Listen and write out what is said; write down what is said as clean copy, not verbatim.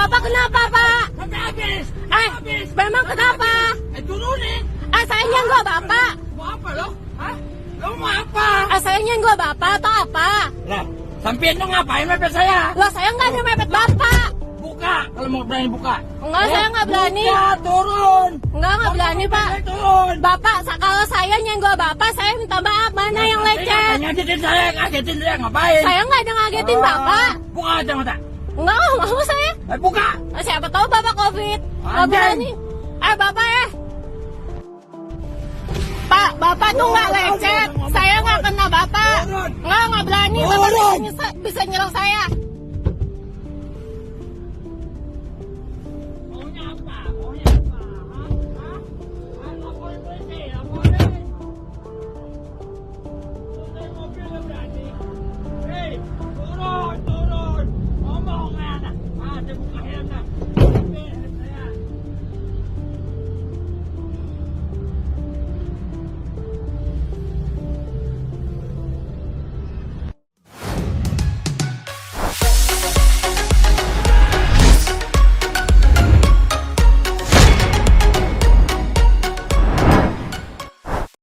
Bapak kenapa, Pak? Habis. Memang kenapa? Turunin. Saya nyenggol Bapak. Mau apa lo? Hah? Lo mau apa? Saya nyenggol Bapak atau apa? Lah, sampean lo ngapain mepet saya? Loh, saya nggak ada mepet Bapak. Buka, kalau mau berani buka. Enggak, saya nggak berani. Buka, turun. Nggak berani, Pak. Turun. Bapak, kalau saya nyenggol Bapak, saya minta maaf. Mana yang lecet? Ngagetin saya ngapain? Saya nggak ada ngagetin Bapak. Buka aja mata. Enggak mau saya. Buka. Siapa tahu Bapak COVID. Nggak berani. Bapak Pak, Bapak tuh nggak lecet. Saya nggak kena Bapak. Nggak berani. Bapak bisa nyerang saya.